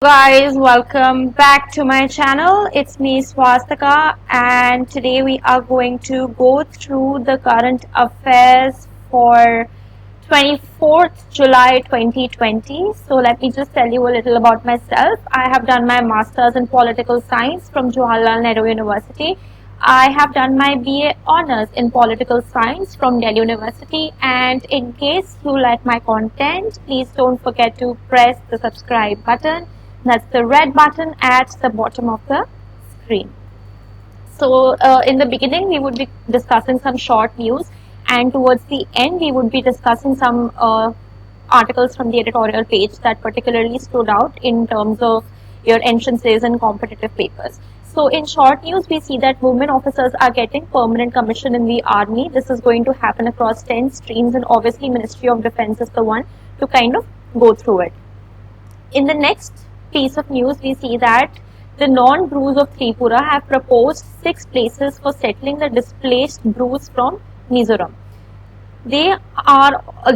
Guys, welcome back to my channel. It's me Swastika, and today we are going to go through the current affairs for 24th July 2020. So let me just tell you a little about myself. I have done my masters in political science from Jawaharlal Nehru University. I have done my BA honors in political science from Delhi University, and in case you like my content, please don't forget to press the subscribe button. That's the red button at the bottom of the screen. So in the beginning we would be discussing some short news, and towards the end we would be discussing some articles from the editorial page that particularly stood out in terms of your entrances and competitive papers. So in short news, we see that women officers are getting permanent commission in the army. This is going to happen across 10 streams, and obviously Ministry of Defense is the one to kind of go through it. In the next piece of news, we see that the non-Brus of Tripura have proposed 6 places for settling the displaced Brus from Mizoram. They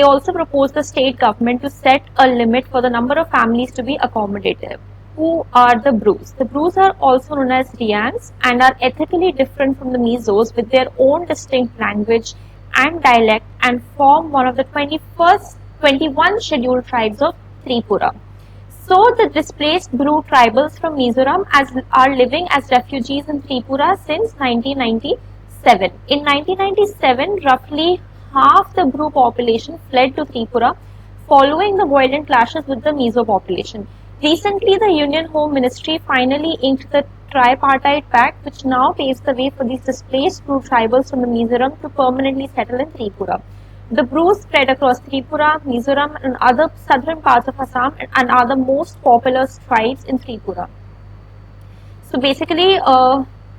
also propose the state government to set a limit for the number of families to be accommodative. Who are the Brus? The Brus are also known as Rians and are ethnically different from the Mizos with their own distinct language and dialect, and form one of the 21 scheduled tribes of Tripura. So the displaced Bru tribals from Mizoram are living as refugees in Tripura since 1997. In 1997, roughly half the Bru population fled to Tripura following the violent clashes with the Mizo population. Recently, the Union Home Ministry finally inked the tripartite pact, which now paves the way for these displaced Bru tribals from the Mizoram to permanently settle in Tripura. The Brus spread across Tripura, Mizoram and other southern parts of Assam and are the most populous tribes in Tripura. So basically,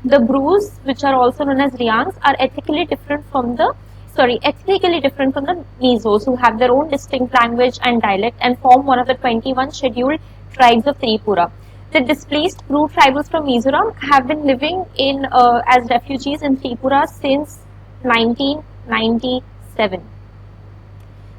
the Brus, which are also known as Rians, are ethnically different from the Mizos, who have their own distinct language and dialect and form one of the 21 scheduled tribes of Tripura. The displaced Bru tribals from Mizoram have been living in as refugees in Tripura since 1997.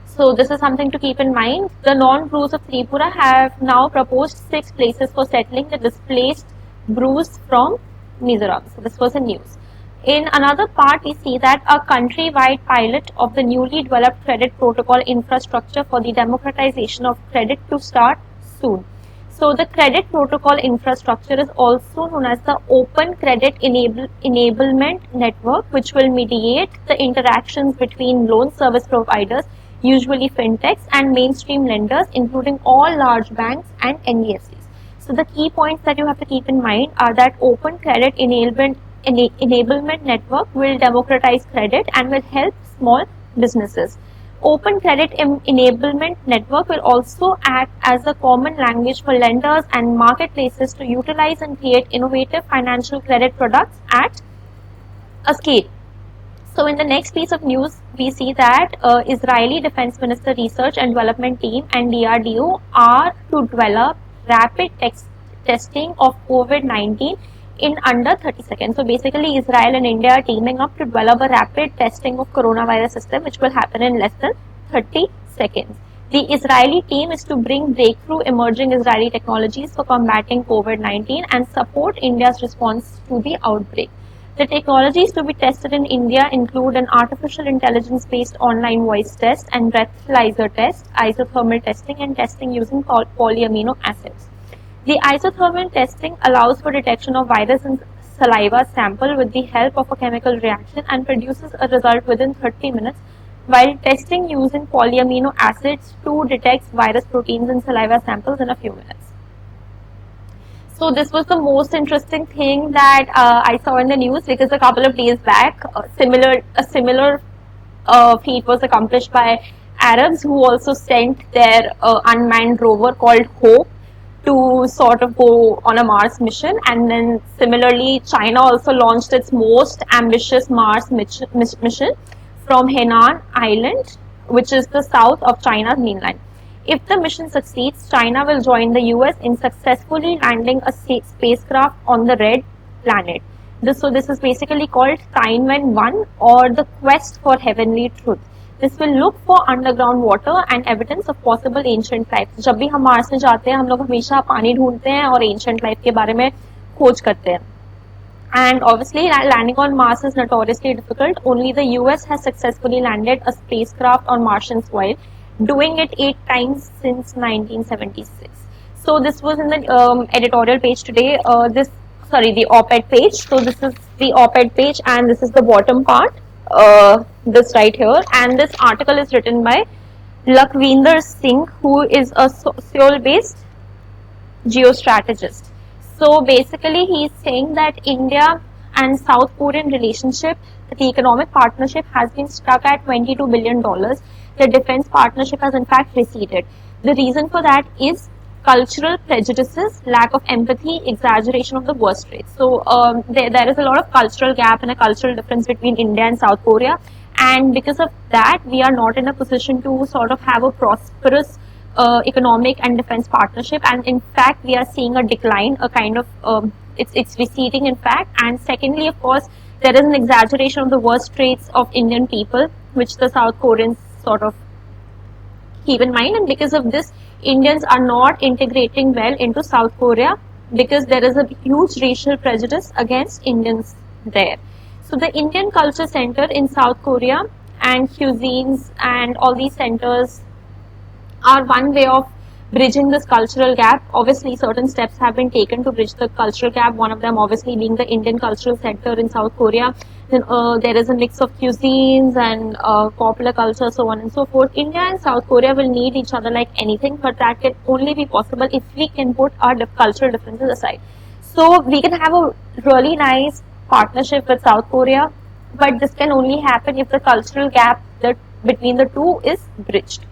So this is something to keep in mind. The non-Brus of Tripura have now proposed 6 places for settling the displaced Brus from Mizoram. So this was the news. In another part, we see that a country-wide pilot of the newly developed credit protocol infrastructure for the democratization of credit to start soon. So the credit protocol infrastructure is also known as the Open Credit Enablement Network, which will mediate the interactions between loan service providers, usually fintechs, and mainstream lenders, including all large banks and NBFCs. So the key points that you have to keep in mind are that Open Credit Enablement Network will democratize credit and will help small businesses. Open Credit Enablement Network will also act as a common language for lenders and marketplaces to utilize and create innovative financial credit products at a scale. So in the next piece of news, we see that Israeli Defense Minister Research and Development Team and DRDO are to develop rapid testing of COVID-19 in under 30 seconds. So basically, Israel and India are teaming up to develop a rapid testing of coronavirus system, which will happen in less than 30 seconds. The Israeli team is to bring breakthrough emerging Israeli technologies for combating COVID-19 and support India's response to the outbreak. The technologies to be tested in India include an artificial intelligence-based online voice test and breathalyzer test, isothermal testing, and testing using polyamino acids. The isothermal testing allows for detection of virus in saliva sample with the help of a chemical reaction and produces a result within 30 minutes, while testing using polyamino acids to detect virus proteins in saliva samples in a few minutes. So this was the most interesting thing that I saw in the news, because a couple of days back, a similar feat was accomplished by Arabs, who also sent their unmanned rover called Hope to sort of go on a Mars mission. And then similarly, China also launched its most ambitious Mars mission from Henan Island, which is the south of China's mainland. If the mission succeeds, China will join the US in successfully landing a spacecraft on the Red Planet. This is basically called Tianwen 1, or the Quest for Heavenly Truth. This will look for underground water and evidence of possible ancient life. जब भी हम Mars में जाते हैं हम लोग हमेशा पानी ढूंढते हैं और एंशिएंट लाइफ के बारे में खोज करते हैं. And obviously, landing on Mars is notoriously difficult. Only the US has successfully landed a spacecraft on Martian soil, doing it 8 times since 1976. So this was in the editorial page today. The op-ed page. So this is the op-ed page, and this is the bottom part. This right here, and this article is written by Lakhvinder Singh, who is a Seoul-based geostrategist. So basically, he is saying that India and South Korean relationship, the economic partnership has been stuck at $22 billion. The defense partnership has in fact receded. The reason for that is cultural prejudices, lack of empathy, exaggeration of the worst traits. So there is a lot of cultural gap and a cultural difference between India and South Korea, and because of that, we are not in a position to sort of have a prosperous economic and defense partnership, and in fact we are seeing a decline, a kind of it's receding in fact. And secondly, of course, there is an exaggeration of the worst traits of Indian people, which the South Koreans sort of keep in mind, and because of this, Indians are not integrating well into South Korea because there is a huge racial prejudice against Indians there. So the Indian Culture Center in South Korea and cuisines and all these centers are one way of bridging this cultural gap. Obviously, certain steps have been taken to bridge the cultural gap, one of them obviously being the Indian Cultural Center in South Korea. Then there is a mix of cuisines and popular culture, so on and so forth. India and South Korea will need each other like anything, but that can only be possible if we can put our cultural differences aside. So we can have a really nice partnership with South Korea, but this can only happen if the cultural gap between the two is bridged.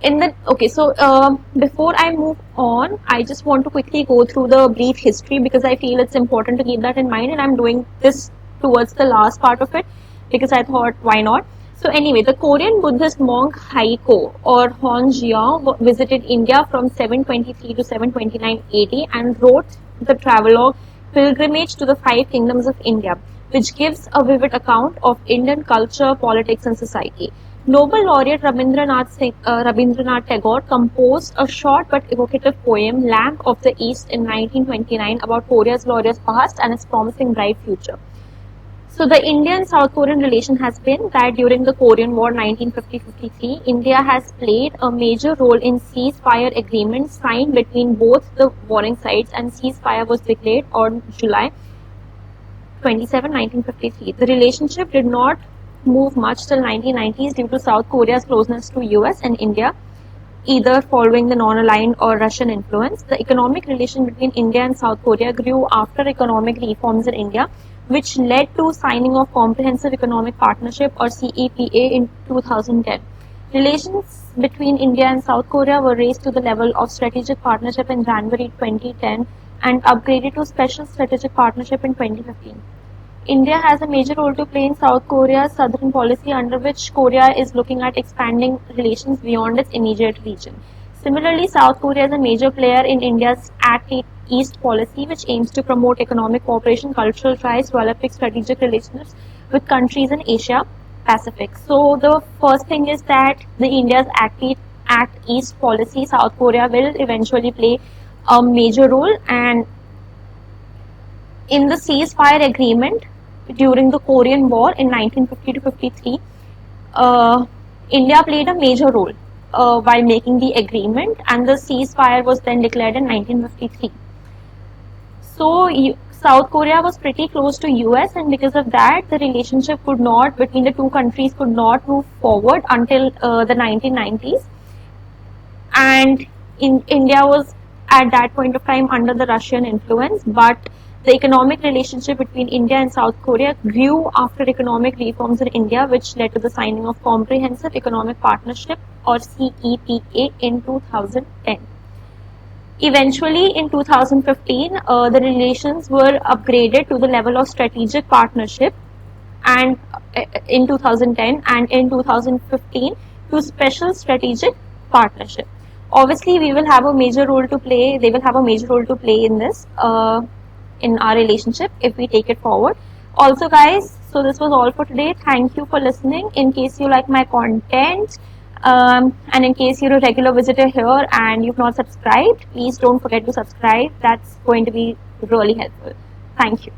Before I move on, I just want to quickly go through the brief history because I feel it's important to keep that in mind, and I'm doing this towards the last part of it because I thought, why not? So anyway, the Korean Buddhist monk Haiko or Hon Jiao visited India from 723 to 729 AD and wrote the travelogue Pilgrimage to the Five Kingdoms of India, which gives a vivid account of Indian culture, politics and society. Nobel laureate Rabindranath Tagore composed a short but evocative poem, Lamp of the East, in 1929 about Korea's glorious past and its promising bright future. So the Indian-South Korean relation has been that during the Korean War 1950-53, India has played a major role in ceasefire agreements signed between both the warring sides, and ceasefire was declared on July 27, 1953. The relationship did not move much till 1990s due to South Korea's closeness to US and India, either following the non-aligned or Russian influence. The economic relation between India and South Korea grew after economic reforms in India, which led to signing of Comprehensive Economic Partnership or CEPA in 2010. Relations between India and South Korea were raised to the level of strategic partnership in January 2010 and upgraded to special strategic partnership in 2015. India has a major role to play in South Korea's southern policy, under which Korea is looking at expanding relations beyond its immediate region. Similarly, South Korea is a major player in India's Act East policy, which aims to promote economic cooperation, cultural ties, developing strategic relationships with countries in Asia Pacific. So the first thing is that the India's Act East policy, South Korea will eventually play a major role, and in the ceasefire agreement during the Korean War in 1950 to 53, India played a major role while making the agreement, and the ceasefire was then declared in 1953. So South Korea was pretty close to US, and because of that, the relationship between the two countries could not move forward until the 1990s. And India was at that point of time under the Russian influence, but the economic relationship between India and South Korea grew after economic reforms in India, which led to the signing of Comprehensive Economic Partnership or CEPA in 2010. Eventually, in 2015, the relations were upgraded to the level of strategic partnership, and in 2010, and in 2015 to special strategic partnership. Obviously, we will have a major role to play. They will have a major role to play in this. In our relationship if we take it forward. Also guys, So this was all for today. Thank you for listening. In case you like my content, and in case you're a regular visitor here and you've not subscribed, please don't forget to subscribe. That's going to be really helpful. Thank you.